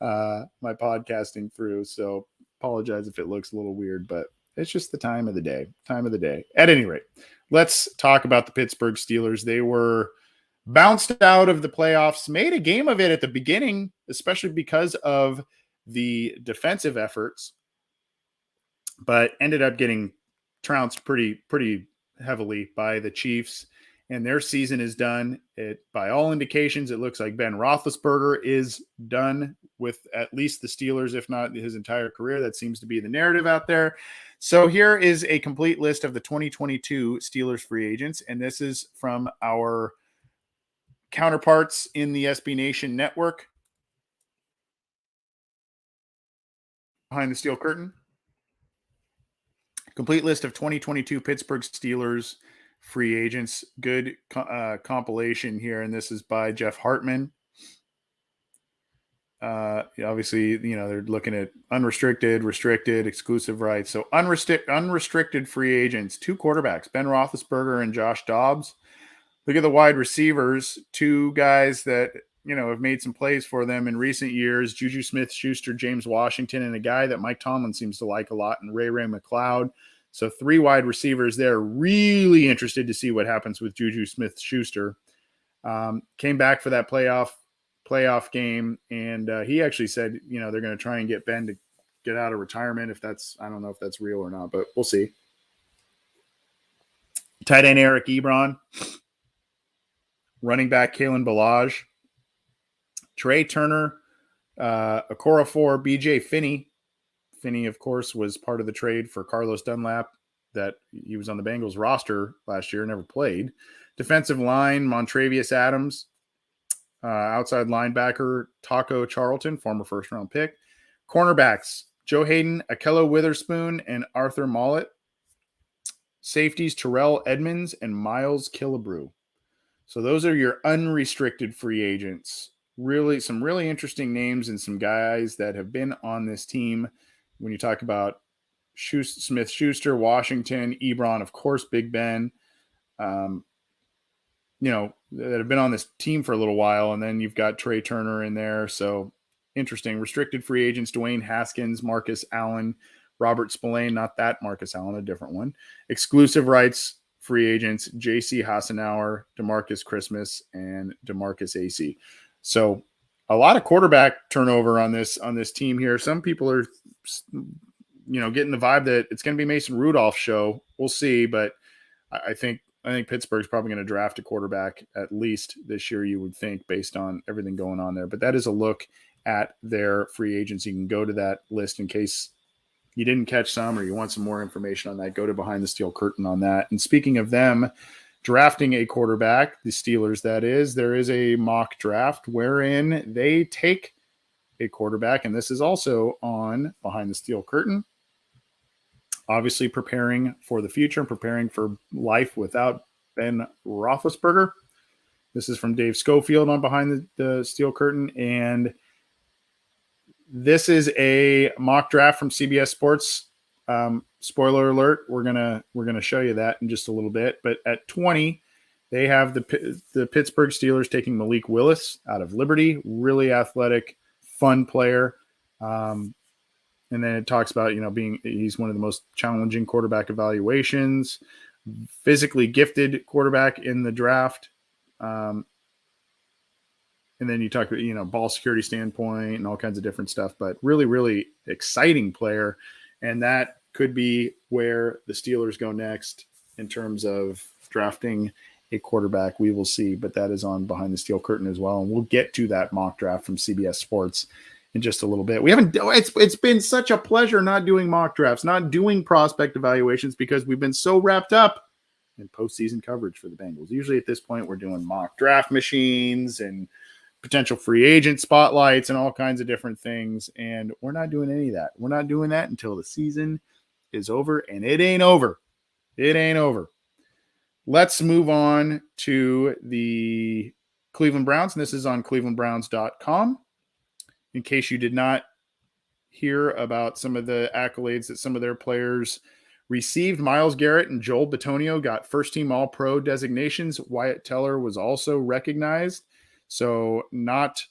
podcasting through. So apologize if it looks a little weird, but it's just the time of the day. At any rate, let's talk about the Pittsburgh Steelers. They were bounced out of the playoffs, made a game of it at the beginning, especially because of the defensive efforts, but ended up getting trounced pretty heavily by the Chiefs. And their season is done. By all indications, it looks like Ben Roethlisberger is done with at least the Steelers, if not his entire career. That seems to be the narrative out there. So here is a complete list of the 2022 Steelers free agents, and this is from our counterparts in the SB Nation network. Behind the steel curtain. Complete list of 2022 Pittsburgh Steelers free agents. Good compilation here, and this is by Jeff Hartman. Obviously, they're looking at unrestricted, restricted, exclusive rights. So unrestricted free agents, 2 quarterbacks, Ben Roethlisberger and Josh Dobbs. Look at the wide receivers, 2 guys that have made some plays for them in recent years: Juju Smith-Schuster, James Washington, and a guy that Mike Tomlin seems to like a lot, and Ray McLeod. So 3 wide receivers there. Really interested to see what happens with Juju Smith-Schuster. Came back for that playoff game, and he actually said, they're going to try and get Ben to get out of retirement. I don't know if that's real or not, but we'll see. Tight end Eric Ebron. running back Kalen Ballage, Trey Turner, Okorafor, BJ Finney. Finney, of course, was part of the trade for Carlos Dunlap that he was on the Bengals roster last year, never played. Defensive line, Montravius Adams. Outside linebacker, Taco Charlton, former first-round pick. Cornerbacks, Joe Hayden, Akello Witherspoon, and Arthur Mollett. Safeties, Terrell Edmonds and Miles Killebrew. So those are your unrestricted free agents. Really, some really interesting names and some guys that have been on this team. When you talk about Smith-Schuster, Washington, Ebron, of course, Big Ben, that have been on this team for a little while. And then you've got Trey Turner in there. So interesting. Restricted free agents, Dwayne Haskins, Marcus Allen, Robert Spillane, not that Marcus Allen, a different one. Exclusive rights free agents, J.C. Hassenauer, DeMarcus Christmas, and DeMarcus AC. So a lot of quarterback turnover on this team here. Some people are, getting the vibe that it's going to be Mason Rudolph's show. We'll see, but I think Pittsburgh's probably going to draft a quarterback at least this year, you would think, based on everything going on there. But that is a look at their free agents. You can go to that list in case you didn't catch some or you want some more information on that. Go to Behind the Steel Curtain on that. And speaking of them drafting a quarterback, the Steelers, that is, there is a mock draft wherein they take a quarterback. And this is also on Behind the Steel Curtain. Obviously preparing for the future and preparing for life without Ben Roethlisberger. This is from Dave Schofield on Behind the Steel Curtain. And this is a mock draft from CBS Sports. Spoiler alert, we're gonna show you that in just a little bit. But at 20, they have the Pittsburgh Steelers taking Malik Willis out of Liberty. Really athletic, fun player. And then it talks about, he's one of the most challenging quarterback evaluations, physically gifted quarterback in the draft. And then you talk about, ball security standpoint and all kinds of different stuff, but really, really exciting player. And that could be where the Steelers go next in terms of drafting a quarterback. We will see, but that is on Behind the Steel Curtain as well. And we'll get to that mock draft from CBS Sports in just a little bit. It's been such a pleasure not doing mock drafts, not doing prospect evaluations, because we've been so wrapped up in postseason coverage for the Bengals. Usually at this point, we're doing mock draft machines and potential free agent spotlights and all kinds of different things. And we're not doing any of that. We're not doing that until the season is over, and it ain't over. It ain't over. Let's move on to the Cleveland Browns. And this is on clevelandbrowns.com. In case you did not hear about some of the accolades that some of their players received, Myles Garrett and Joel Bitonio got first-team All-Pro designations. Wyatt Teller was also recognized. So not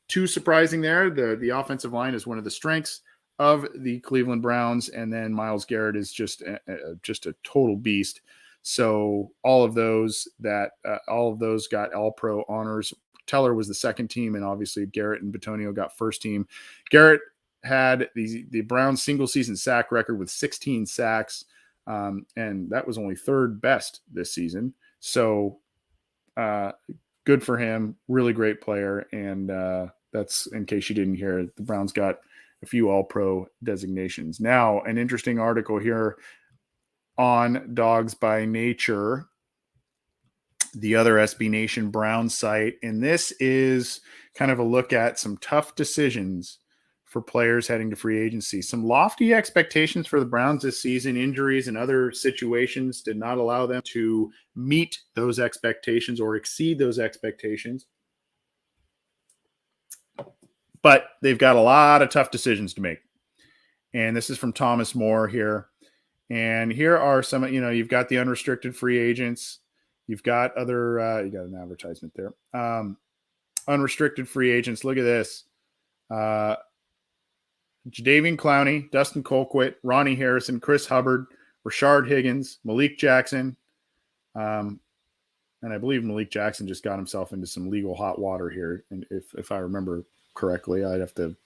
too surprising there. The offensive line is one of the strengths of the Cleveland Browns, and then Myles Garrett is just a total beast. So all of those got All-Pro honors. Teller was the second team, and obviously Garrett and Bitonio got first team. Garrett had the Browns single season sack record with 16 sacks, and that was only third best this season. So good for him. Really great player, and that's in case you didn't hear it. The Browns got a few All-Pro designations. Now, an interesting article here on Dogs by Nature, the other SB Nation Browns site. And this is kind of a look at some tough decisions for players heading to free agency. Some lofty expectations for the Browns this season. Injuries and other situations did not allow them to meet those expectations or exceed those expectations. But they've got a lot of tough decisions to make. And this is from Thomas Moore here. And here are some, you've got the unrestricted free agents. You've got other, you got an advertisement there. Unrestricted free agents. Look at this. Jadeveon Clowney, Dustin Colquitt, Ronnie Harrison, Chris Hubbard, Rashard Higgins, Malik Jackson. And I believe Malik Jackson just got himself into some legal hot water here. And if I remember correctly, I have to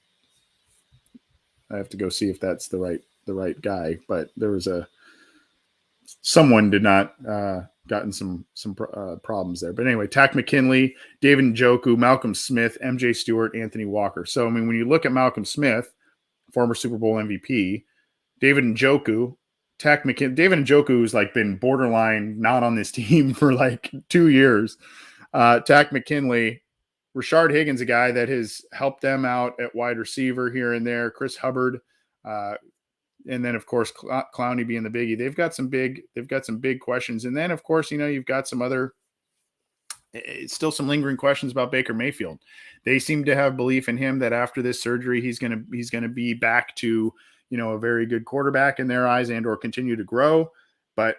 go see if that's the right guy. But there was someone did not gotten some problems there. But anyway, Tack McKinley, David Njoku, Malcolm Smith, MJ Stewart, Anthony Walker. So, I mean, when you look at Malcolm Smith, former Super Bowl MVP, David Njoku, Tack McKinley, David Njoku has like been borderline not on this team for like 2 years. Tack McKinley, Rashard Higgins, a guy that has helped them out at wide receiver here and there. Chris Hubbard, and then of course Clowney being the biggie. They've got some big questions, and then of course you've got some other, still some lingering questions about Baker Mayfield. They seem to have belief in him that after this surgery he's gonna be back to a very good quarterback in their eyes and or continue to grow. But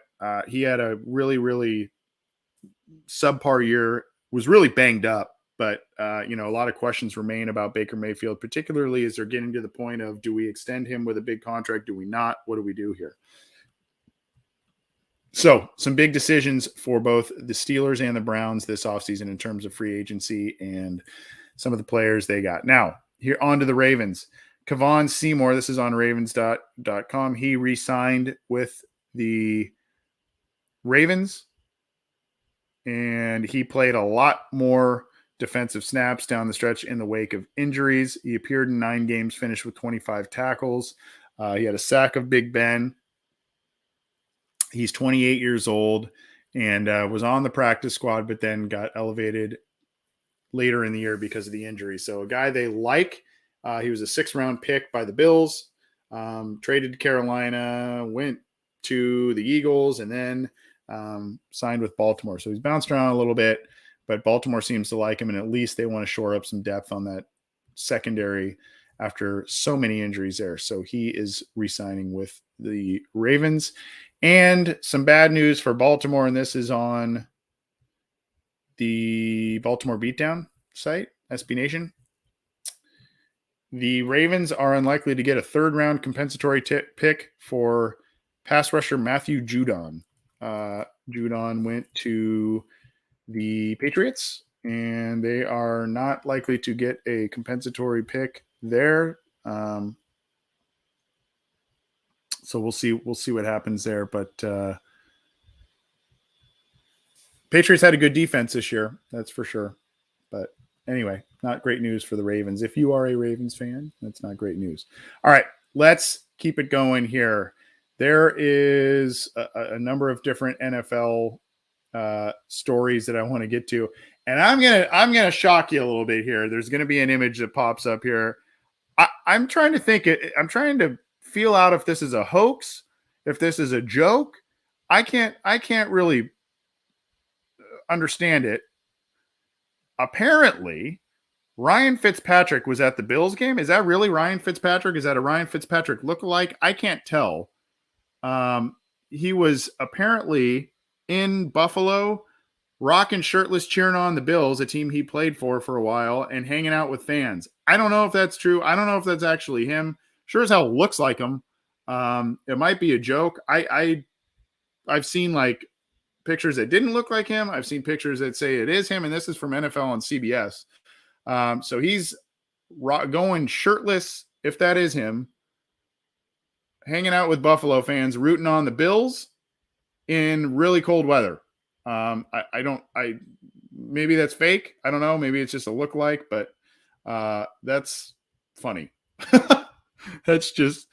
he had a really subpar year, was really banged up. But, a lot of questions remain about Baker Mayfield, particularly as they're getting to the point of, do we extend him with a big contract? Do we not? What do we do here? So some big decisions for both the Steelers and the Browns this offseason in terms of free agency and some of the players they got. Now, here on to the Ravens. Kevon Seymour, this is on ravens.com. He re-signed with the Ravens, and he played a lot more defensive snaps down the stretch in the wake of injuries. He appeared in 9 games, finished with 25 tackles. He had a sack of Big Ben. He's 28 years old and was on the practice squad, but then got elevated later in the year because of the injury. So a guy they like. He was a 6th-round pick by the Bills, traded to Carolina, went to the Eagles, and then signed with Baltimore. So he's bounced around a little bit, but Baltimore seems to like him, and at least they want to shore up some depth on that secondary after so many injuries there. So he is re-signing with the Ravens. And some bad news for Baltimore, and this is on the Baltimore Beatdown site, SB Nation. The Ravens are unlikely to get a 3rd-round compensatory pick for pass rusher Matthew Judon. Judon went to the Patriots, and they are not likely to get a compensatory pick there. So we'll see what happens there. But Patriots had a good defense this year, that's for sure. But anyway, not great news for the Ravens. If you are a Ravens fan, that's not great news. All right, let's keep it going here. There is a number of different NFL stories that I want to get to, and I'm gonna shock you a little bit here. There's gonna be an image that pops up here. I'm trying to think. I'm trying to feel out if this is a hoax, if this is a joke. I can't really understand it. Apparently, Ryan Fitzpatrick was at the Bills game. Is that really Ryan Fitzpatrick? Is that a Ryan Fitzpatrick lookalike? I can't tell. He was apparently in Buffalo, rocking shirtless, cheering on the Bills, a team he played for a while, and hanging out with fans. I don't know if that's true. I don't know if that's actually him. Sure as hell looks like him. It might be a joke. I've seen like pictures that didn't look like him. I've seen pictures that say it is him, and this is from NFL on CBS. So he's going shirtless, if that is him, hanging out with Buffalo fans, rooting on the Bills in really cold weather. Maybe that's fake. I don't know. Maybe it's just a lookalike, but that's funny. That's just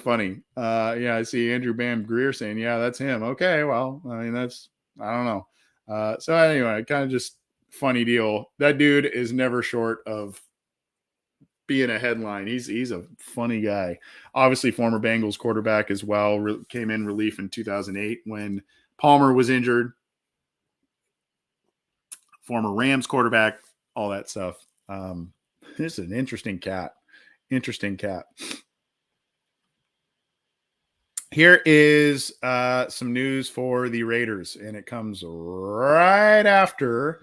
funny. Yeah, I see Andrew Bam Greer saying, yeah, that's him. Okay, well, I mean, I don't know. So anyway, kind of just funny deal. That dude is never short of being a headline. He's a funny guy. Obviously, former Bengals quarterback as well. Came in relief in 2008 when Palmer was injured. Former Rams quarterback, all that stuff. This is an interesting cat. Here is some news for the Raiders, and it comes right after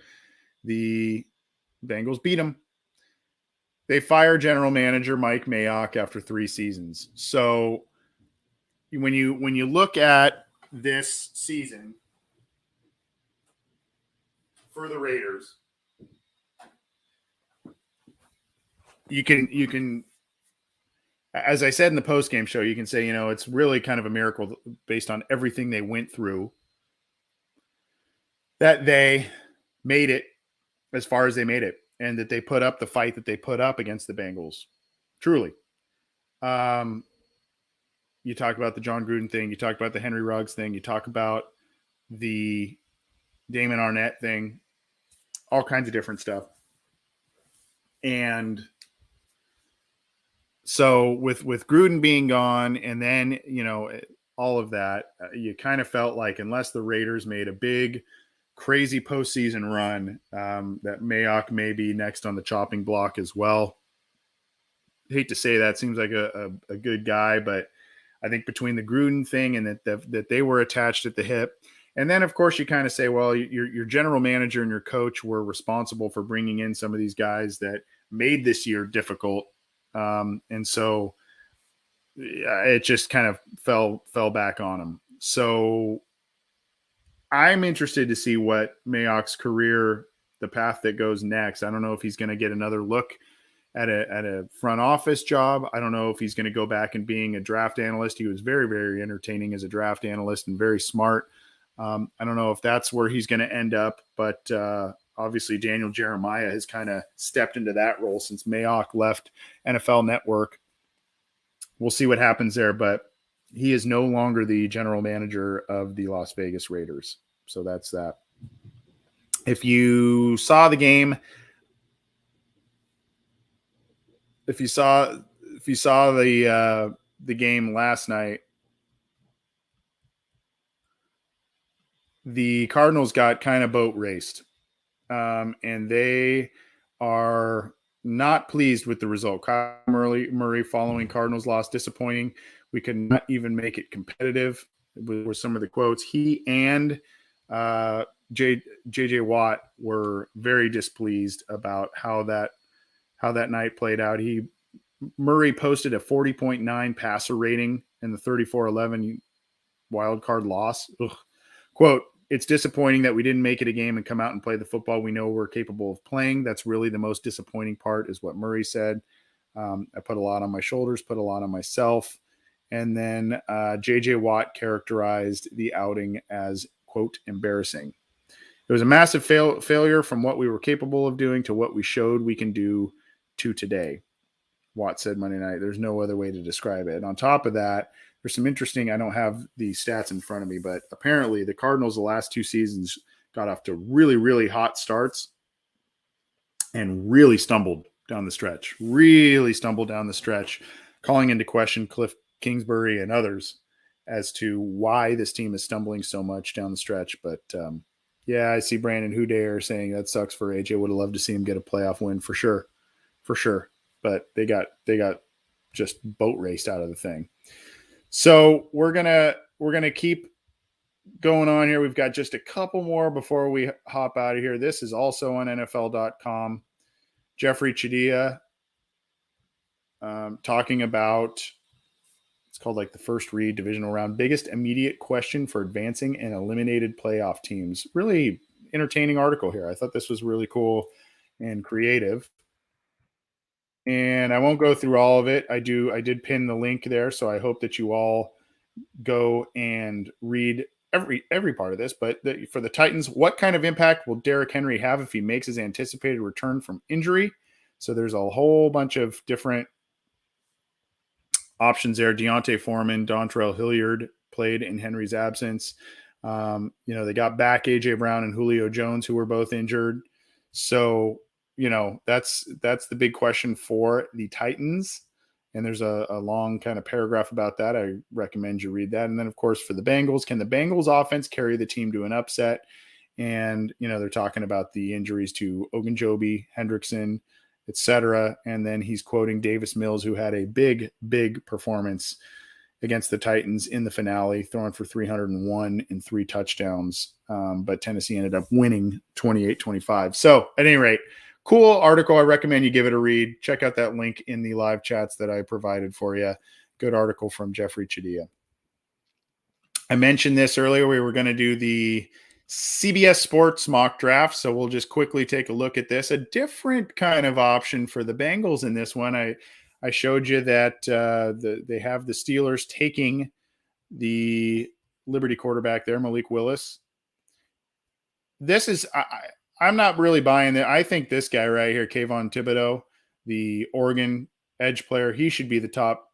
the Bengals beat them. They fire general manager Mike Mayock after 3 seasons. So when you look at this season for the Raiders, you can as I said in the post-game show, you can say, it's really kind of a miracle based on everything they went through that they made it as far as they made it, and that they put up the fight that they put up against the Bengals. Truly. You talk about the John Gruden thing. You talk about the Henry Ruggs thing. You talk about the Damon Arnett thing, all kinds of different stuff. And so with Gruden being gone, and then, all of that, you kind of felt like unless the Raiders made a big, crazy postseason run, that Mayock may be next on the chopping block as well. Hate to say that. Seems like a good guy, but I think between the Gruden thing and that they were attached at the hip, and then of course you kind of say, well, your general manager and your coach were responsible for bringing in some of these guys that made this year difficult, and so it just kind of fell back on them. So I'm interested to see what Mayock's career, the path that goes next. I don't know if he's going to get another look at a front office job. I don't know if he's going to go back and being a draft analyst. He was very, very entertaining as a draft analyst and very smart. I don't know if that's where he's going to end up, but obviously Daniel Jeremiah has kind of stepped into that role since Mayock left NFL Network. We'll see what happens there, but he is no longer the general manager of the Las Vegas Raiders. So that's that. If you saw the game, if you saw the game last night, the Cardinals got kind of boat raced, and they are not pleased with the result. Kyle Murray following Cardinals loss, disappointing. We could not even make it competitive, were some of the quotes. He and J.J. Watt were very displeased about how that night played out. Murray posted a 40.9 passer rating in the 34-11 wild card loss. Ugh. Quote, "It's disappointing that we didn't make it a game and come out and play the football we know we're capable of playing. That's really the most disappointing part," is what Murray said. I put a lot on my shoulders, put a lot on myself. And then J.J. Watt characterized the outing as, quote, "embarrassing. It was a massive failure from what we were capable of doing to what we showed we can do to today," Watt said Monday night. There's no other way to describe it. And on top of that, there's some interesting, I don't have the stats in front of me, but apparently the Cardinals the last two seasons got off to really, really hot starts and really stumbled down the stretch, calling into question Cliff Kingsbury and others as to why this team is stumbling so much down the stretch. But yeah, I see Brandon Houdayer saying that sucks for AJ. Would have loved to see him get a playoff win for sure. But they got just boat raced out of the thing. So we're gonna keep going on here. We've got just a couple more before we hop out of here. This is also on NFL.com. Jeffrey Chidilla talking about, it's called like the first read divisional round, biggest immediate question for advancing and eliminated playoff teams. Really entertaining article here. I thought this was really cool and creative. And I won't go through all of it. I did pin the link there, so I hope that you all go and read every part of this. But for the Titans, what kind of impact will Derrick Henry have if he makes his anticipated return from injury? So there's a whole bunch of different options there. Deontay Foreman, Dontrell Hilliard played in Henry's absence. They got back A.J. Brown and Julio Jones, who were both injured. So, that's the big question for the Titans. And there's a long kind of paragraph about that. I recommend you read that. And then, of course, for the Bengals, can the Bengals offense carry the team to an upset? And, they're talking about the injuries to Ogunjobi, Hendrickson, etc. And then he's quoting Davis Mills, who had a big, big performance against the Titans in the finale, throwing for 301 and 3 touchdowns. But Tennessee ended up winning 28-25. So at any rate, cool article. I recommend you give it a read. Check out that link in the live chats that I provided for you. Good article from Jeffrey Chidilla. I mentioned this earlier. We were going to do the CBS Sports mock draft, so we'll just quickly take a look at this. A different kind of option for the Bengals in this one. I showed you that they have the Steelers taking the Liberty quarterback there, Malik Willis. This is I'm not really buying that. I think this guy right here, Kayvon Thibodeau, the Oregon edge player, he should be the top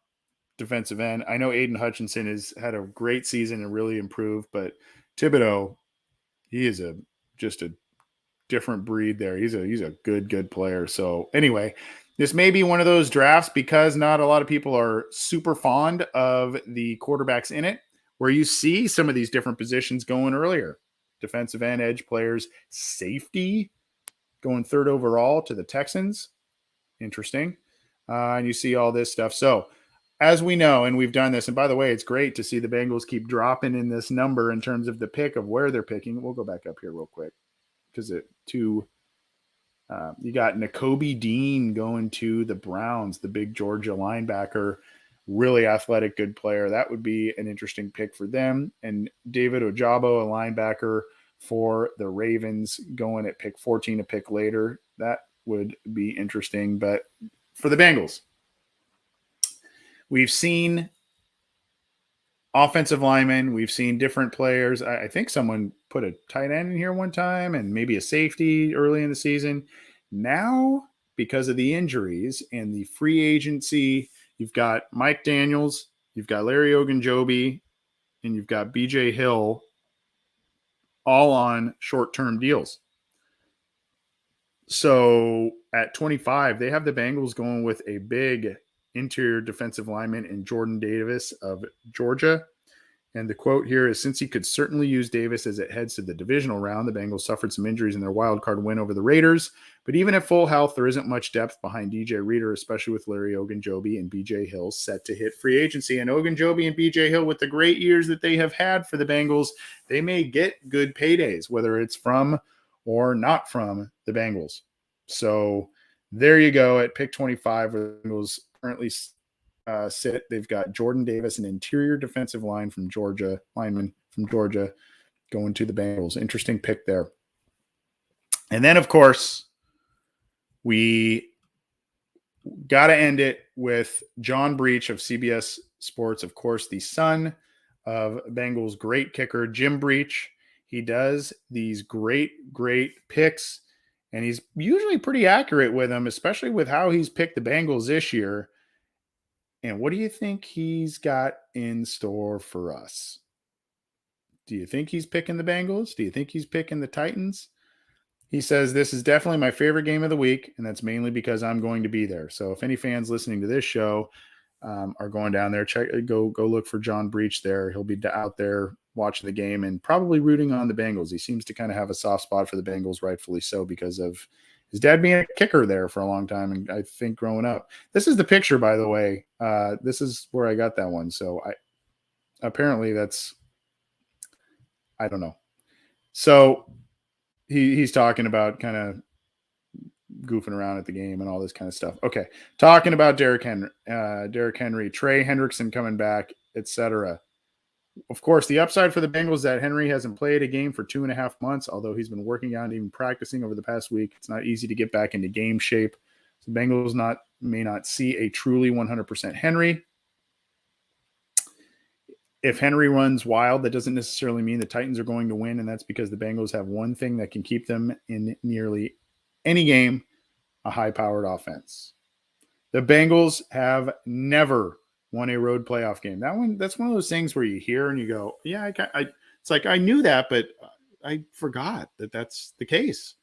defensive end. I know Aiden Hutchinson has had a great season and really improved, but Thibodeau, he is just a different breed there. He's a good player. So anyway, this may be one of those drafts because not a lot of people are super fond of the quarterbacks in it, where you see some of these different positions going earlier. Defensive end, edge players, safety going third overall to the Texans. Interesting. And you see all this stuff. So as we know, and we've done this, and by the way, it's great to see the Bengals keep dropping in this number in terms of the pick of where they're picking. We'll go back up here real quick because you got Nakobe Dean going to the Browns, the big Georgia linebacker, really athletic, good player. That would be an interesting pick for them. And David Ojabo, a linebacker for the Ravens, going at pick 14, a pick later. That would be interesting. But for the Bengals, we've seen offensive linemen. We've seen different players. I think someone put a tight end in here one time and maybe a safety early in the season. Now, because of the injuries and the free agency, you've got Mike Daniels, you've got Larry Ogunjobi, and you've got BJ Hill all on short-term deals. So at 25, they have the Bengals going with a big interior defensive lineman in Jordan Davis of Georgia. And the quote here is, since he could certainly use Davis as it heads to the divisional round, the Bengals suffered some injuries in their wild card win over the Raiders. But even at full health, there isn't much depth behind DJ Reader, especially with Larry Ogunjobi and BJ Hill set to hit free agency. And Ogunjobi and BJ Hill, with the great years that they have had for the Bengals, they may get good paydays, whether it's from or not from the Bengals. So there you go at pick 25, where the Bengals currently sit. They've got Jordan Davis, an interior defensive lineman from Georgia, going to the Bengals. Interesting pick there. And then, of course, we got to end it with John Breach of CBS Sports, of course, the son of Bengals great kicker Jim Breach. He does these great picks, and he's usually pretty accurate with them, especially with how he's picked the Bengals this year. And what do you think he's got in store for us? Do you think he's picking the Bengals? Do you think he's picking the Titans? He says, this is definitely my favorite game of the week, and that's mainly because I'm going to be there. So if any fans listening to this show are going down there, go look for John Breach there. He'll be out there watching the game and probably rooting on the Bengals. He seems to kind of have a soft spot for the Bengals, rightfully so, because of his dad being a kicker there for a long time, and I think growing up. This is the picture, by the way. This is where I got that one. So apparently that's, I don't know. So he's talking about kind of goofing around at the game and all this kind of stuff. Okay, talking about Derrick Henry, Trey Hendrickson coming back, etc. Of course, the upside for the Bengals is that Henry hasn't played a game for 2.5 months, although he's been working out and even practicing over the past week. It's not easy to get back into game shape. So the Bengals may not see a truly 100% Henry. If Henry runs wild, that doesn't necessarily mean the Titans are going to win, and that's because the Bengals have one thing that can keep them in nearly any game, a high-powered offense. The Bengals have never won a road playoff game. That's one of those things where you hear and you go, yeah, it's like I knew that, but I forgot that that's the case.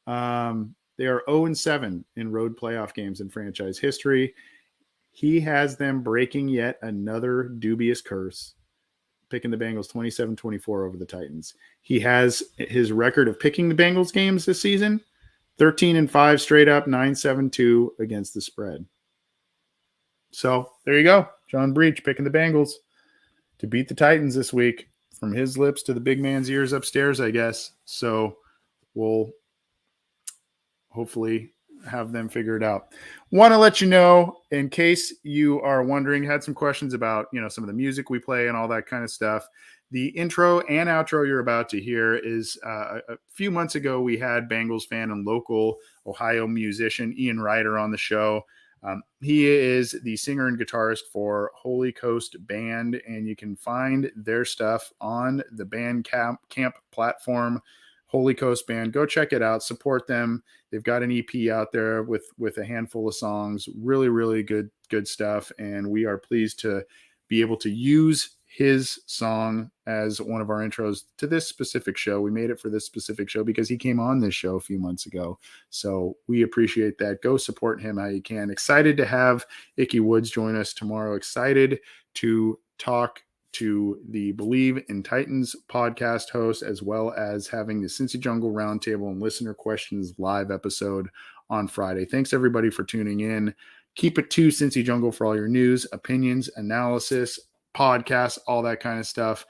They are 0-7 in road playoff games in franchise history. He has them breaking yet another dubious curse, picking the Bengals 27-24 over the Titans. He has his record of picking the Bengals games this season, 13-5 straight up, 9-7-2 against the spread. So there you go. John Breach picking the Bengals to beat the Titans this week, from his lips to the big man's ears upstairs, I guess. So we'll hopefully have them figure it out. Want to let you know, in case you are wondering, had some questions about, some of the music we play and all that kind of stuff. The intro and outro you're about to hear is a few months ago, we had Bengals fan and local Ohio musician Ian Ryder on the show. He is the singer and guitarist for Holy Coast Band, and you can find their stuff on the Bandcamp platform. Holy Coast Band, go check it out, support them. They've got an EP out there with a handful of songs, really, really good stuff, and we are pleased to be able to use his song as one of our intros to this specific show. We made it for this specific show because he came on this show a few months ago. So we appreciate that. Go support him how you can. Excited to have Icky Woods join us tomorrow. Excited to talk to the Believe in Titans podcast host, as well as having the Cincy Jungle Roundtable and Listener Questions live episode on Friday. Thanks everybody for tuning in. Keep it to Cincy Jungle for all your news, opinions, analysis, podcasts, all that kind of stuff.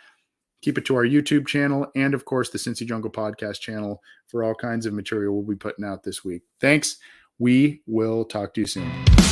Keep it to our YouTube channel and, of course, the Cincy Jungle podcast channel for all kinds of material we'll be putting out this week. Thanks. We will talk to you soon.